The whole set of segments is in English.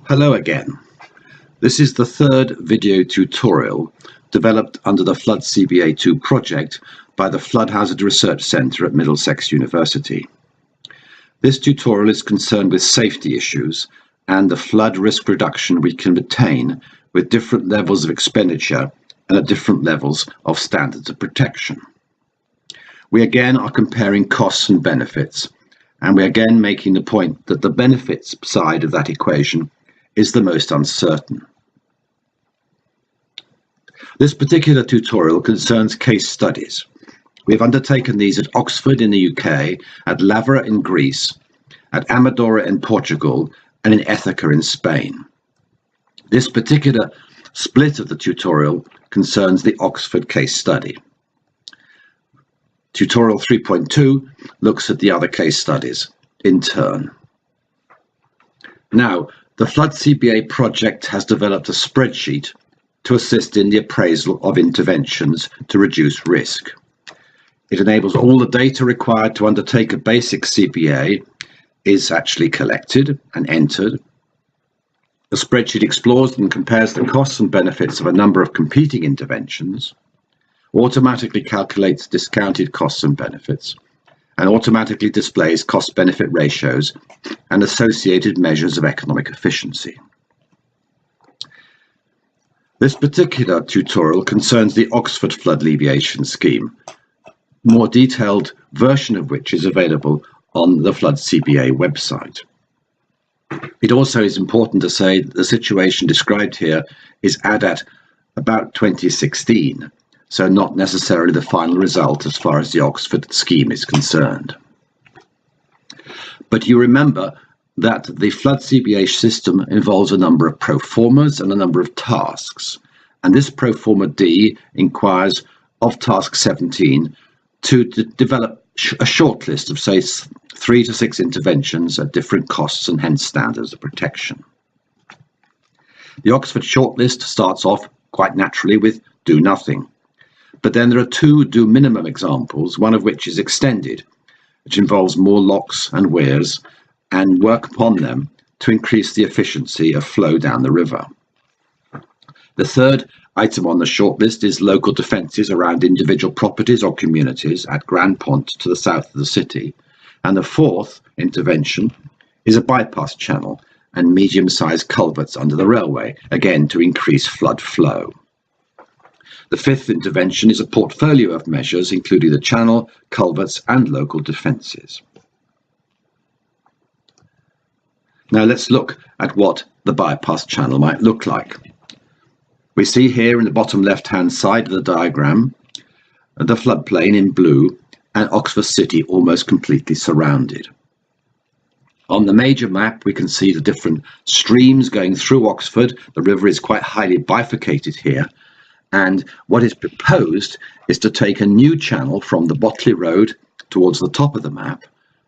Hello again. This is the third video tutorial developed under the Flood-CBA 2 project by the Flood Hazard Research Centre at Middlesex University. This tutorial is concerned with safety issues and the flood risk reduction we can attain with different levels of expenditure and at different levels of standards of protection. We again are comparing costs and benefits, and we're again making the point that the benefits side of that equation is the most uncertain. This particular tutorial concerns case studies. We have undertaken these at Oxford in the UK, at Lavera in Greece, at Amadora in Portugal, and in Ethica in Spain. This particular split of the tutorial concerns the Oxford case study. Tutorial 3.2 looks at the other case studies in turn. Now, the Flood-CBA project has developed a spreadsheet to assist in the appraisal of interventions to reduce risk. It enables all the data required to undertake a basic CBA is actually collected and entered. The spreadsheet explores and compares the costs and benefits of a number of competing interventions, automatically calculates discounted costs and benefits, and automatically displays cost-benefit ratios and associated measures of economic efficiency. This particular tutorial concerns the Oxford flood alleviation scheme, more detailed version of which is available on the Flood-CBA website. It also is important to say that the situation described here is at about 2016, so not necessarily the final result as far as the Oxford scheme is concerned. But you remember that the Flood-CBA system involves a number of pro formas and a number of tasks, and this pro forma D inquires of task 17 to develop a short list of, say, 3 to 6 interventions at different costs and hence standards of protection. The Oxford shortlist starts off quite naturally with do nothing. But then there are 2 do minimum examples, one of which is extended, which involves more locks and weirs and work upon them to increase the efficiency of flow down the river. The third item on the shortlist is local defences around individual properties or communities at Grand Pont to the south of the city. And the fourth intervention is a bypass channel and medium-sized culverts under the railway, again to increase flood flow. The fifth intervention is a portfolio of measures, including the channel, culverts, and local defences. Now let's look at what the bypass channel might look like. We see here in the bottom left-hand side of the diagram the floodplain in blue and Oxford City almost completely surrounded. On the major map, we can see the different streams going through Oxford. The river is quite highly bifurcated here. And what is proposed is to take a new channel from the Botley Road towards the top of the map,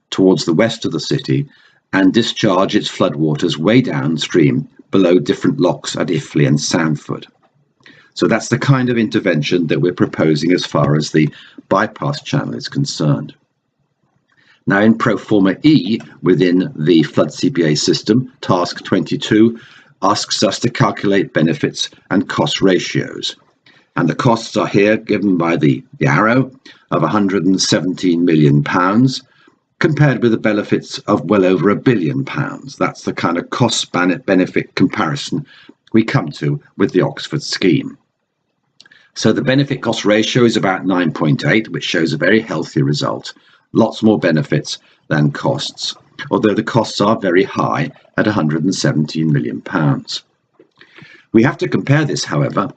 towards the west of the city, and discharge its floodwaters way downstream below different locks at Iffley and Sandford. So that's the kind of intervention that we're proposing as far as the bypass channel is concerned. Now in pro forma E within the Flood-CBA system, task 22 asks us to calculate benefits and cost ratios. And the costs are here given by the arrow of £117 million compared with the benefits of well over £1 billion. That's the kind of cost benefit comparison we come to with the Oxford scheme. So the benefit cost ratio is about 9.8, which shows a very healthy result. Lots more benefits than costs, although the costs are very high at £117 million. We have to compare this, however,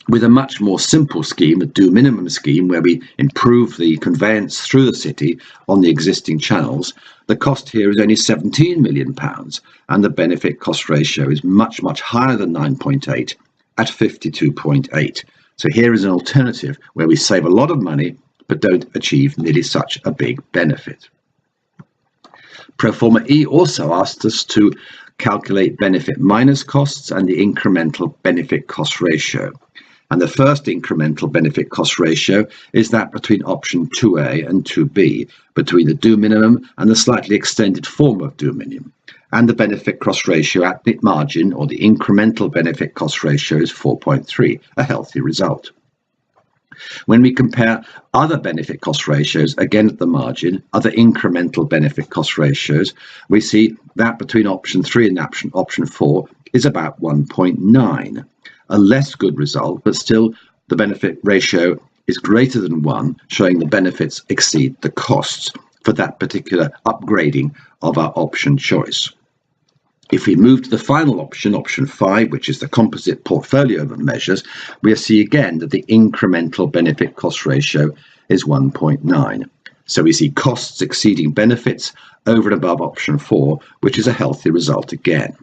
with a much more simple scheme, a do minimum scheme, where we improve the conveyance through the city on the existing channels. The cost here is only £17 million, and the benefit cost ratio is much, much higher than 9.8 at 52.8. So here is an alternative where we save a lot of money but don't achieve nearly such a big benefit. Pro forma E also asked us to calculate benefit minus costs and the incremental benefit cost ratio. And the first incremental benefit cost ratio is that between option 2A and 2B, between the do minimum and the slightly extended form of do minimum. and the benefit cost ratio at the margin, or the incremental benefit cost ratio, is 4.3, a healthy result. When we compare other benefit cost ratios, again at the margin, other incremental benefit cost ratios, we see that between option 3 and option 4 is about 1.9, a less good result, but still the benefit ratio is greater than 1, showing the benefits exceed the costs for that particular upgrading of our option choice. If we move to the final option, option 5, which is the composite portfolio of measures, we see again that the incremental benefit cost ratio is 1.9. So we see costs exceeding benefits over and above option 4, which is a healthy result again.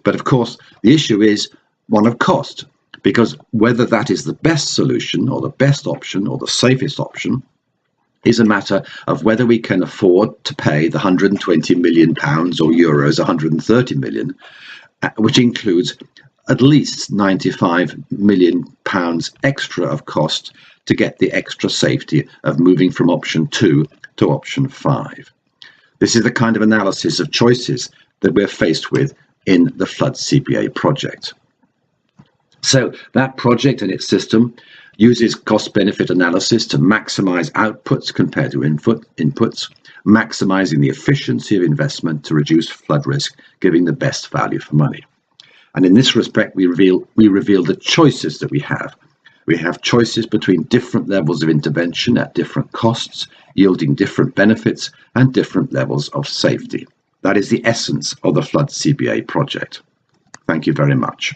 But of course, the issue is one of cost, because whether that is the best solution or the best option or the safest option is a matter of whether we can afford to pay the £120 million or euros, 130 million, which includes at least £95 million extra of cost to get the extra safety of moving from option 2 to option 5. This is the kind of analysis of choices that we're faced with in the Flood-CBA project. So that project and its system uses cost-benefit analysis to maximize outputs compared to inputs, maximizing the efficiency of investment to reduce flood risk, giving the best value for money. And in this respect, we reveal the choices that we have. We have choices between different levels of intervention at different costs, yielding different benefits and different levels of safety. That is the essence of the Flood-CBA project. Thank you very much.